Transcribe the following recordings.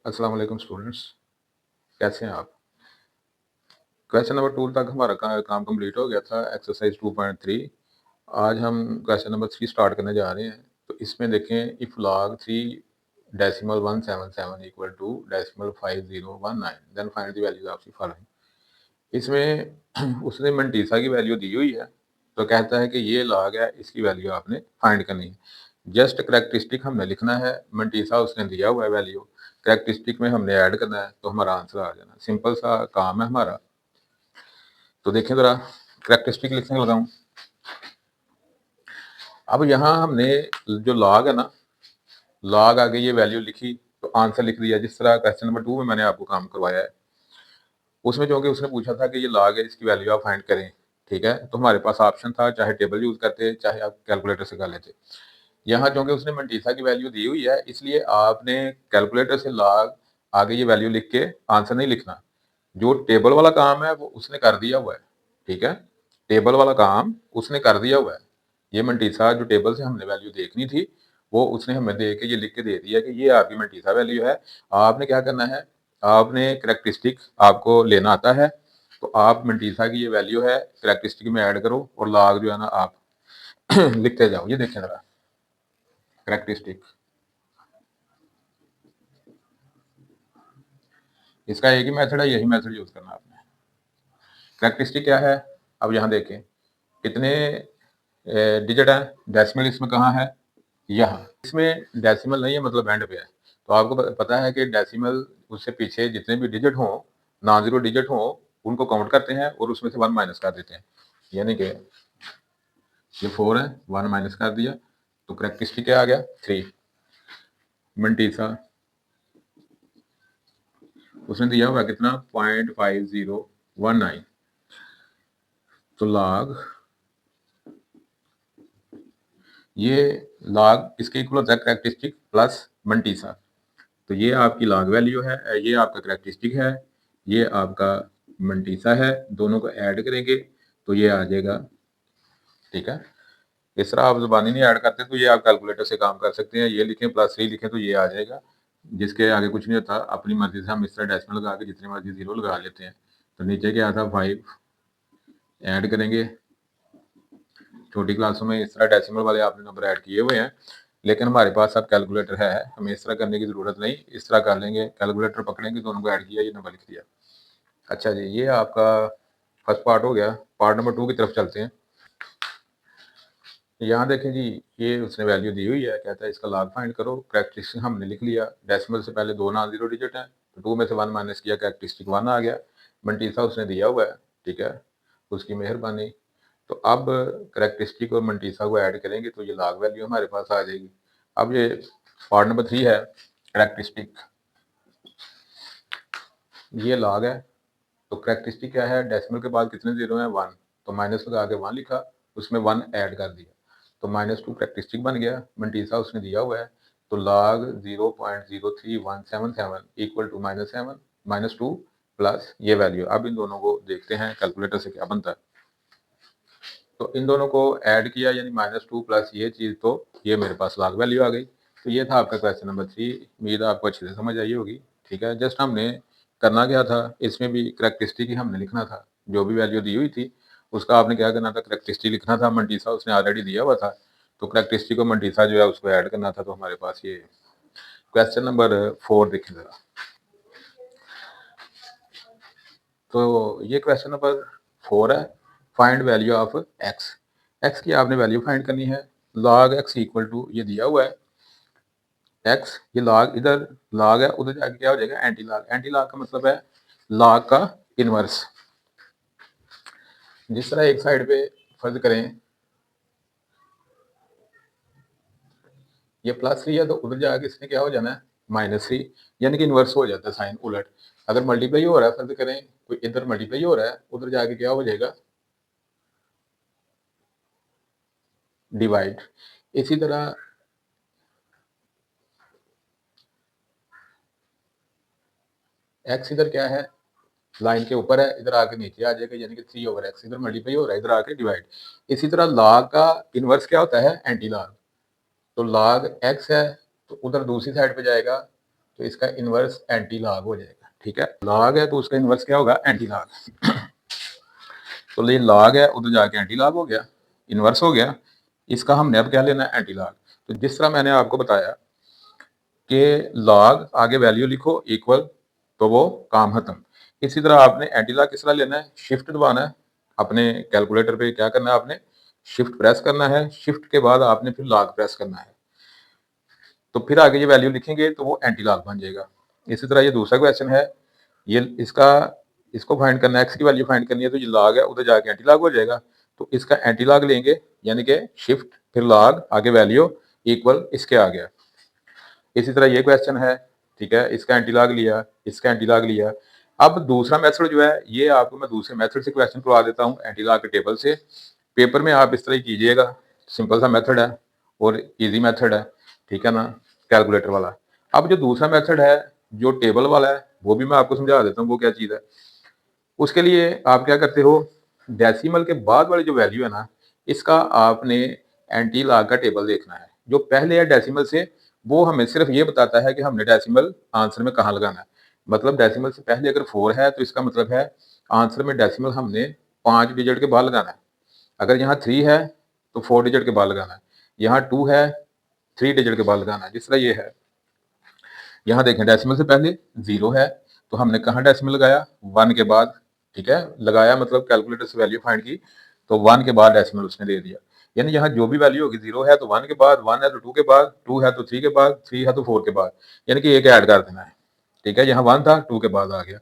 अस्सलाम वालेकुम स्टूडेंट्स, कैसे हैं आप? क्वेश्चन नंबर 2 तक हमारा काम कंप्लीट हो गया था, एक्सरसाइज 2.3। आज हम क्वेश्चन नंबर 3 स्टार्ट करने जा रहे हैं। तो इसमें देखें, if log 3 decimal 177 equal to decimal 5019 then find the values of the following. इसमें उसने मंटीसा की वैल्यू दी हुई है, तो कहता है कि ये लॉग है, इसकी वैल्यू आपने फाइंड करनी है। जस्ट करेक्टरिस्टिक हमने लिखना है, मंटीसा उसने दिया हुआ है वैल्यू, करेक्टरिस्टिक में हमने ऐड करना है, तो हमारा आंसर आ जाना। सिंपल सा काम है हमारा। तो देखें ज़रा, करेक्टरिस्टिक लिखने लगाऊं। अब यहाँ हमने जो लॉग है ना, लॉग आगे ये वैल्यू लिखी तो आंसर लिख दिया, जिस तरह क्वेश्चन नंबर 2 में मैंने आपको काम करवाया है। उसमें क्योंकि उसने पूछा था कि ये लॉग है, इसकी वैल्यू आप फाइंड करें, ठीक है। तो हमारे पास ऑप्शन था, चाहे टेबल यूज करते, चाहे आप कैलकुलेटर से कर लेते। यहाँ क्योंकि उसने मंटीसा की वैल्यू दी हुई है, इसलिए आपने कैलकुलेटर से लॉग आगे ये वैल्यू लिख के आंसर नहीं लिखना। जो टेबल वाला काम है वो उसने कर दिया हुआ है, ठीक है। टेबल वाला काम उसने कर दिया हुआ है। ये मंटीसा जो टेबल से हमने वैल्यू देखनी थी, वो उसने हमें दे के ये लिख के दे दिया कि ये आपकी मंटीसा वैल्यू है। आपने क्या करना है, आपने करेक्टरिस्टिक आपको लेना आता है, तो आप मंटीसा की ये वैल्यू है, करेक्टरिस्टिक में ऐड करो और लॉग जो है ना आप लिखते जाओ। ये देखें जरा, करेक्टरिस्टिक इसका एक ही मेथड है, यही मेथड यूज करना आपने। करेक्टरिस्टिक क्या है, अब यहाँ देखें कितने डिजिट है। डेसिमल इसमें कहाँ है, यहाँ। इसमें डेसिमल नहीं है, मतलब एंड पे है। तो आपको पता है कि डेसिमल उससे पीछे जितने भी डिजिट हों, नॉन जीरो डिजिट हों, उनको काउंट करते हैं और उसमें से 1 माइनस कर देते हैं। यानी कि ये 4 है, 1 माइनस कर दिया, तो करेक्टरिस्टिक क्या आ गया, 3। मंटीसा उसने दिया हुआ कितना, 0.5019। तो लॉग, ये लॉग इसके इक्वल होता है करेक्टरिस्टिक प्लस मंटीसा। तो ये आपकी लॉग वैल्यू है, ये आपका करेक्टरिस्टिक है, ये आपका मंटीसा है। दोनों को ऐड करेंगे तो ये आ जाएगा, ठीक है। इस तरह आप ज़ुबानी नहीं ऐड करते तो ये आप कैलकुलेटर से काम कर सकते हैं। ये लिखें +3 लिखें तो ये आ जाएगा, जिसके आगे कुछ नहीं होता। अपनी मर्जी से हम इस तरह डेसिमल लगा के जितनी मर्जी जीरो लगा लेते हैं। तो नीचे क्या था, 5 ऐड करेंगे। छोटी क्लासों में इस तरह डेसिमल वाले आपने नंबर ऐड किए हुए हैं, लेकिन हमारे पास अब कैलकुलेटर है, हमें इस तरह करने की ज़रूरत नहीं। इस तरह कर लेंगे, कैलकुलेटर पकड़ेंगे, दोनों को ऐड किया, ये नंबर लिख दिया। अच्छा जी, ये आपका फर्स्ट पार्ट हो गया। पार्ट नंबर 2 की तरफ चलते हैं। यहाँ देखें जी, ये उसने वैल्यू दी हुई है, कहता है इसका लॉग फाइंड करो। करेक्टरिस्टिक हमने लिख लिया, डेसिमल से पहले 2 नॉन जीरो डिजिट हैं, तो 2 में से 1 माइनस किया, करेक्टरिस्टिक 1 आ गया। मंटीसा उसने दिया हुआ है, ठीक है, उसकी मेहरबानी। तो अब करेक्टरिस्टिक और मंटीसा को ऐड करेंगे तो ये लॉग वैल्यू हमारे पास आ जाएगी। अब ये पार्ट नंबर 3 है, करेक्टरिस्टिक। ये लॉग है, तो करेक्टरिस्टिक क्या है, डेसिमल के बाद कितने जीरो हैं, 1। तो माइनस लगा के 1 लिखा, उसमें 1 ऐड कर दिया, तो -2 करेक्टरिस्टिक बन गया। मंटीसा उसने दिया हुआ है, तो लॉग 0.03177 इक्वल टू -7 -2 प्लस ये वैल्यू। अब इन दोनों को देखते हैं कैलकुलेटर से क्या बनता है। तो इन दोनों को ऐड किया, यानी -2 प्लस ये चीज़, तो ये मेरे पास लॉग वैल्यू आ गई। तो ये था आपका क्वेश्चन नंबर 3। उम्मीद है आपको अच्छे से समझ आई होगी, ठीक है। जस्ट हमने करना क्या था, इसमें भी करेक्टरिस्टिक ही हमने लिखना था। जो भी वैल्यू दी हुई थी उसका आपने क्या करना था, करेक्टरिस्टिक लिखना था। मंटीसा उसने ऑलरेडी दिया हुआ था, तो करेक्टरिस्टिक और मंटीसा जो है उसको ऐड करना था। तो हमारे पास ये क्वेश्चन नंबर 4 देखें ज़रा। तो ये क्वेश्चन नंबर 4 है, find value of x. X की आपने वैल्यू फाइंड करनी है। लॉग एक्स इक्वल टू, ये दिया हुआ है एक्स, ये लॉग, इधर लॉग है, उधर जाके क्या हो जाएगा, एंटी लॉग। एंटी लॉग का मतलब है लॉग का इनवर्स। जिस तरह एक साइड पे फर्ज करें ये +3 है, तो उधर जाके इसने क्या हो जाना है, -3, यानी कि इनवर्स हो जाता है साइन उलट। अगर मल्टीप्लाई हो रहा है, फर्ज करें कोई इधर मल्टीप्लाई हो रहा है, उधर जाके क्या हो जाएगा, डिवाइड। इसी तरह एक्स इधर क्या है, लाइन के ऊपर है, इधर आके नीचे आ जाएगा, यानी कि 3/x। इधर मल्टीप्लाई हो रहा है, इधर आके डिवाइड। इसी तरह लॉग का इनवर्स क्या होता है, एंटी लॉग। तो लॉग एक्स है, तो उधर दूसरी साइड पे जाएगा, तो इसका इन्वर्स एंटी लॉग हो जाएगा। ठीक है, लॉग है तो उसका इन्वर्स क्या होगा, एंटी लॉग। तो ये लॉग है, उधर जाके एंटी लॉग हो गया, इन्वर्स हो गया, इसका हमने अब क्या लेना है, एंटी लॉग। तो जिस तरह मैंने आपको बताया कि लॉग आगे वैल्यू लिखो इक्वल, तो वो काम खत्म। इसी तरह आपने एंटी लॉग किस तरह लेना है, शिफ्ट दबाना है अपने कैलकुलेटर पे, क्या करना है आपने, शिफ्ट प्रेस करना है, शिफ्ट के बाद आपने फिर लॉग प्रेस करना है, तो फिर आगे ये वैल्यू लिखेंगे तो वो एंटी लॉग बन जाएगा। इसी तरह ये दूसरा क्वेश्चन है, ये इसको फाइंड करना है, एक्स की वैल्यू फाइंड करनी है, तो ये लॉग है, उधर जाके एंटी लॉग हो जाएगा, तो इसका एंटी लॉग लेंगे, यानी कि शिफ्ट फिर लॉग आगे वैल्यू इक्वल इसके आ गया। इसी तरह ये क्वेश्चन है, ठीक है, इसका एंटी लॉग लिया, इसका एंटी लॉग लिया। अब दूसरा मेथड जो है, ये आपको मैं दूसरे मेथड से क्वेश्चन करवा देता हूँ एंटी लॉग के टेबल से। पेपर में आप इस तरह ही कीजिएगा, सिंपल सा मेथड है और इजी मेथड है, ठीक है ना, कैलकुलेटर वाला। अब जो दूसरा मेथड है, जो टेबल वाला है, वो भी मैं आपको समझा देता हूँ वो क्या चीज़ है। उसके लिए आप क्या करते हो, डेसिमल के बाद वाली जो वैल्यू है ना, इसका आपने एंटी लॉग का टेबल देखना है। जो पहले है डेसिमल से, वो हमें सिर्फ ये बताता है कि हमने डेसिमल आंसर में कहाँ लगाना है। मतलब डेसिमल से पहले अगर 4 है तो इसका मतलब है आंसर में डेसिमल हमने 5 डिजिट के बाद लगाना है। अगर यहाँ 3 है तो 4 डिजिट के बाद लगाना है, यहाँ 2 है 3 डिजिट के बाद लगाना है। जिस तरह ये है, यहाँ देखें डेसिमल से पहले 0 है, तो हमने कहाँ डेसिमल लगाया, 1 के बाद। ठीक है, लगाया मतलब कैलकुलेटर से वैल्यू फाइंड की, तो 1 के बाद डेसिमल उसने दे दिया। यानी यहाँ जो भी वैल्यू होगी, 0 है तो 1 के बाद, 1 है तो 2 के बाद, 2 है तो 3 के बाद, 3 है तो 4 के बाद, यानी कि एक ऐड कर देना है। ठीक है, यहाँ 1 था, 2 के बाद आ गया,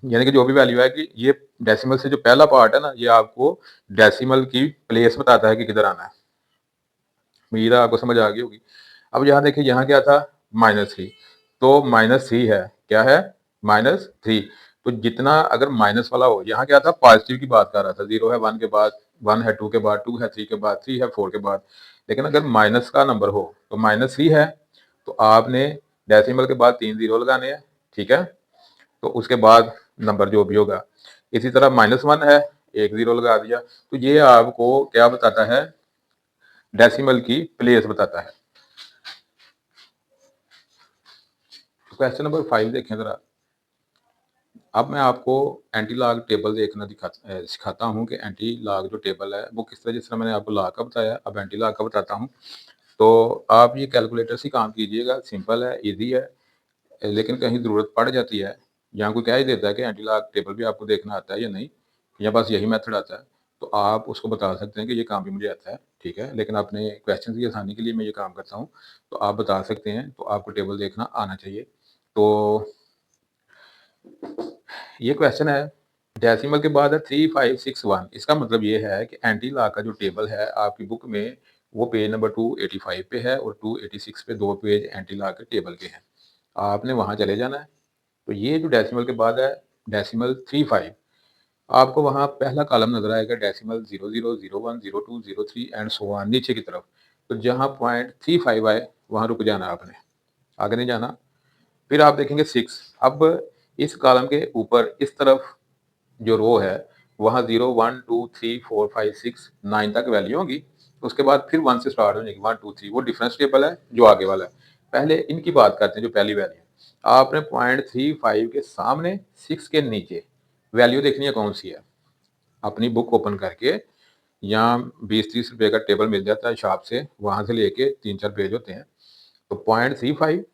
यानी कि जो भी वैल्यू है कि ये डेसिमल से जो पहला पार्ट है ना, ये आपको डेसिमल की प्लेस बताता है कि किधर आना है। उम्मीद है आपको समझ आ गई होगी। अब यहाँ देखिए, यहाँ क्या था, -3, तो -3 है, क्या है, -3। तो जितना अगर माइनस वाला हो, यहाँ क्या था, पॉजिटिव की बात कर रहा था, 0 है 1 के बाद, 1 है 2 के बाद, 2 है 3 के बाद, 3 है 4 के बाद। लेकिन अगर माइनस का नंबर हो तो -3 है, तो आपने डेसिमल के बाद 3 जीरो लगाने हैं। ठीक है, तो उसके बाद नंबर जो भी होगा। इसी तरह -1 है, 1 जीरो लगा दिया। तो ये आपको क्या बताता है, डेसिमल की प्लेस बताता है। क्वेश्चन नंबर 5 देखें जरा। अब मैं आपको एंटी लॉग टेबल देखना सिखाता हूँ कि एंटी लॉग जो टेबल है वो किस तरह, जिस तरह मैंने आपको लॉग का बताया, अब एंटी लॉग का बताता हूँ। तो आप ये कैलकुलेटर से काम कीजिएगा, सिंपल है, इजी है, लेकिन कहीं ज़रूरत पड़ जाती है, यहाँ कोई कह ही देता है कि एंटी लॉग टेबल भी आपको देखना आता है या नहीं, या बस यही मेथड आता है, तो आप उसको बता सकते हैं कि ये काम भी मुझे आता है। ठीक है, लेकिन अपने क्वेश्चन की आसानी के लिए मैं ये काम करता हूँ, तो आप बता सकते हैं, तो आपको टेबल देखना आना चाहिए। तो ये क्वेश्चन है, डेसिमल के बाद है 3561। इसका मतलब ये है कि एंटी लॉग का जो टेबल है आपकी बुक में, वो पेज नंबर 285 पे है और 286 पे 2 पेज एंटी लॉग के टेबल के हैं। आपने वहाँ चले जाना है। तो ये जो डेसिमल के बाद है, डेसिमल 35, आपको वहाँ पहला कॉलम नजर आएगा, डेसिमल 00, 01, 02, 03 एंड सो ऑन नीचे की तरफ। तो जहाँ पॉइंट 35 आए वहाँ रुक जाना है आपने, आगे नहीं जाना। फिर आप देखेंगे 6। अब इस कॉलम के ऊपर इस तरफ जो रो है, वहाँ 0, 1, 2, 3, 4, 5, 6, 9 तक वैल्यू होगी। उसके बाद फिर 1 से स्टार्ट हो जाएगी, 1, 2, 3, वो डिफरेंस टेबल है जो आगे वाला है। पहले इनकी बात करते हैं, जो पहली वैल्यू है। आपने पॉइंट 35 के सामने 6 के नीचे वैल्यू देखनी है कौन सी है। अपनी बुक ओपन करके, यहाँ 20-30 रुपए का टेबल मिल जाता है शॉप से, वहाँ से लेके 3-4 पेज होते हैं। तो पॉइंट 35,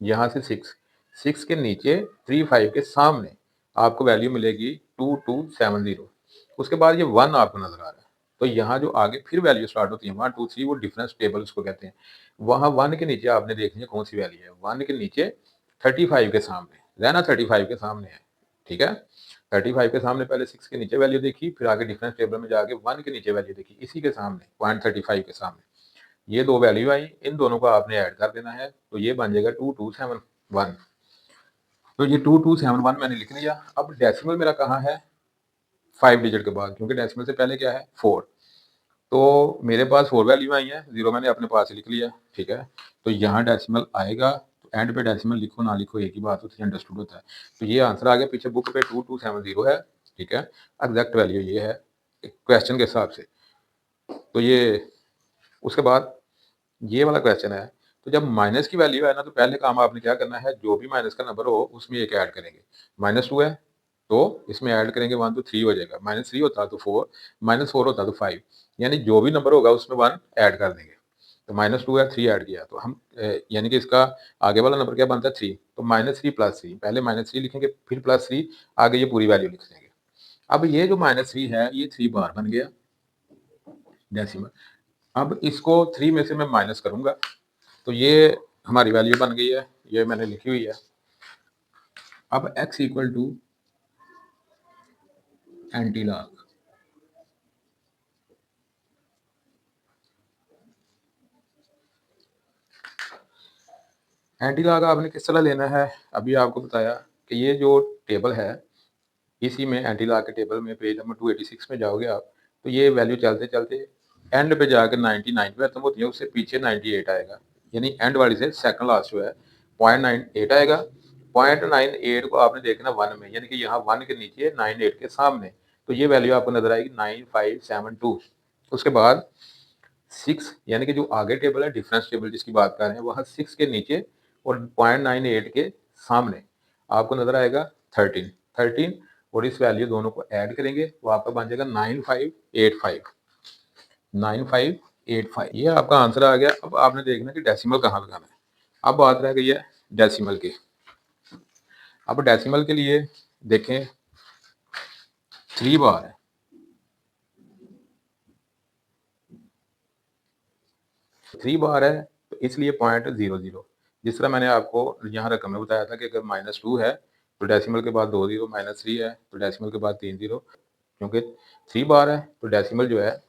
यहाँ से 6 के नीचे 35 के सामने आपको वैल्यू मिलेगी 2270। उसके बाद ये 1 आपको नजर आ रहा है, तो यहाँ जो आगे फिर वैल्यू स्टार्ट होती है 1, 2, 3, वो डिफरेंस टेबल उसको कहते हैं। वहाँ 1 के नीचे आपने देखनी है कौन सी वैल्यू है, 1 के नीचे 35 के सामने रहना, 35 के सामने है। ठीक है, 35 के सामने पहले 6 के नीचे वैल्यू देखी, फिर आगे डिफरेंस टेबल में जाके 1 के नीचे वैल्यू देखी, इसी के सामने पॉइंट 35 के सामने ये दो वैल्यू आई, इन दोनों को आपने ऐड कर देना है, तो ये बन जाएगा 2271। तो ये 2271 मैंने लिख लिया। अब डेसिमल मेरा कहाँ है, 5 डिजिट के बाद, क्योंकि डेसिमल से पहले क्या है, 4। तो मेरे पास 4 वैल्यू आई है, 0 मैंने अपने पास लिख लिया। ठीक है, तो यहाँ डेसिमल आएगा, तो एंड पे डेसिमल लिखो ना लिखो एक ही बात होती है, अंडरस्टूड होता है। तो ये आंसर आ गया, पीछे बुक पे 2270 है। ठीक है, एग्जैक्ट वैल्यू ये है क्वेश्चन के हिसाब से। तो ये उसके बाद ये वाला क्वेश्चन है, तो जब माइनस की वैल्यू है ना, तो पहले काम आपने क्या करना है, जो भी माइनस का नंबर हो उसमें एक ऐड करेंगे। -2 है, तो इसमें ऐड करेंगे 1 तो 3 हो जाएगा, -3 होता तो 4, -4 होता तो 5, यानी जो भी नंबर होगा उसमें 1 ऐड कर देंगे। तो -2 है, 3 ऐड किया, तो हम यानी कि इसका आगे वाला नंबर क्या बनता है, 3, तो -3 + 3, पहले -3 लिखेंगे, फिर +3, आगे ये पूरी वैल्यू लिख देंगे। अब ये जो -3 है, ये 3 बार बन गया डेसिमल। अब इसको 3 में से मैं माइनस करूँगा, तो ये हमारी वैल्यू बन गई है, ये मैंने लिखी हुई है। अब x = एंटीलॉग। एंटीलॉग आपने किस तरह लेना है, अभी आपको बताया कि ये जो टेबल है, इसी में एंटीलॉग के टेबल में पेज नंबर 286 में जाओगे आप, तो ये वैल्यू चलते-चलते एंड पे जाकर 99 पे खत्म होती है, उससे पीछे 98 आएगा। यानी एंड वाली से सेकंड लास्ट जो है 0.98 आएगा। 0.98 को आपने देखना 1 में, यानी कि यहाँ 1 के नीचे 98 के सामने, तो ये वैल्यू आपको नज़र आएगी 9572। उसके बाद 6, यानी कि जो आगे टेबल है, डिफरेंस टेबल जिसकी बात कर रहे हैं, वहाँ 6 के नीचे और 0.98 के सामने आपको नज़र आएगा 13। 13 और इस वैल्यू दोनों को ऐड करेंगे, वो आपका बन जाएगा 9585। 9585, ये आपका आंसर आ गया। अब आपने देखना कि डेसिमल कहाँ लगाना है। अब बात रह गई है डेसिमल की। अब डेसिमल के लिए देखें, 3 बार है, 3 बार है, तो इसलिए 0.00, जिस तरह मैंने आपको यहाँ रकम में बताया था कि अगर -2 है तो डेसिमल के बाद 2 ज़ीरो, -3 है तो डेसिमल के बाद 3 ज़ीरो, क्योंकि 3 बार है तो डेसिमल जो है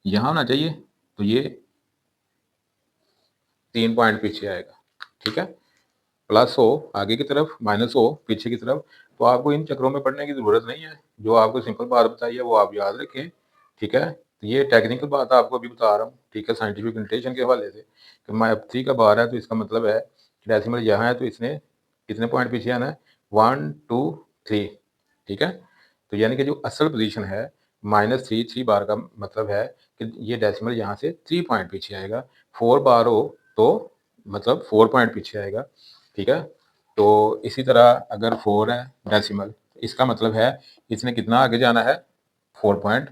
यहाँ होना चाहिए, तो ये 3 पॉइंट पीछे आएगा, ठीक है। प्लस हो आगे की तरफ, माइनस हो पीछे की तरफ, तो आपको इन चक्रों में पढ़ने की ज़रूरत नहीं है। जो आपको सिंपल बात बताई है वो आप याद रखें, ठीक है। तो ये टेक्निकल बात आपको अभी बता रहा हूँ, ठीक है, साइंटिफिक नोटेशन के हवाले से कि मैं 3 का बार है तो इसका मतलब है डेसिमल यहाँ है तो इसने कितने पॉइंट पीछे आना है, 1 2 3, ठीक है। तो यानी कि जो असल पोजीशन है -3, 3 बार का मतलब है कि ये डेसिमल यहाँ से 3 पॉइंट पीछे आएगा। 4 बार हो तो मतलब 4 पॉइंट पीछे आएगा, ठीक है। तो इसी तरह अगर 4 है डेसिमल, इसका मतलब है इसने कितना आगे जाना है, 4 पॉइंट,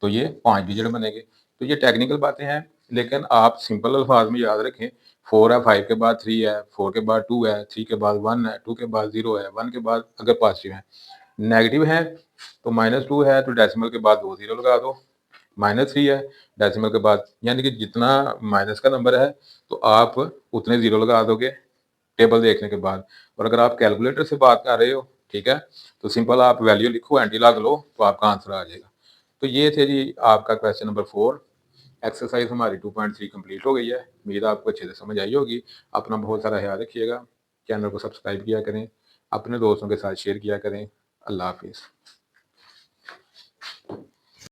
तो ये 5 डिजिट बनेंगे। तो ये टेक्निकल बातें हैं, लेकिन आप सिंपल अल्फाज में याद रखें, 4 है, 5 के बाद 3 है, 4 के बाद 2 है, 3 के बाद 1 है, 2 के बाद 0 है, 1 के बाद अगर पॉजिटिव है, नेगेटिव है तो -2 है तो डेसिमल के बाद 2 ज़ीरो लगा दो, -3 है डेसिमल के बाद, यानी कि जितना माइनस का नंबर है तो आप उतने ज़ीरो लगा दोगे टेबल देखने के बाद। और अगर आप कैलकुलेटर से बात कर रहे हो, ठीक है, तो सिंपल आप वैल्यू लिखो, एंटीलॉग लो, तो आपका आंसर आ जाएगा। तो ये थे जी आपका क्वेश्चन नंबर 4। एक्सरसाइज हमारी 2.3 कंप्लीट हो गई है। उम्मीद है आपको अच्छे से समझ आई होगी। अपना बहुत सारा ख्याल रखिएगा। चैनल को सब्सक्राइब किया करें, अपने दोस्तों के साथ शेयर किया करें। अल्लाह हाफिज़।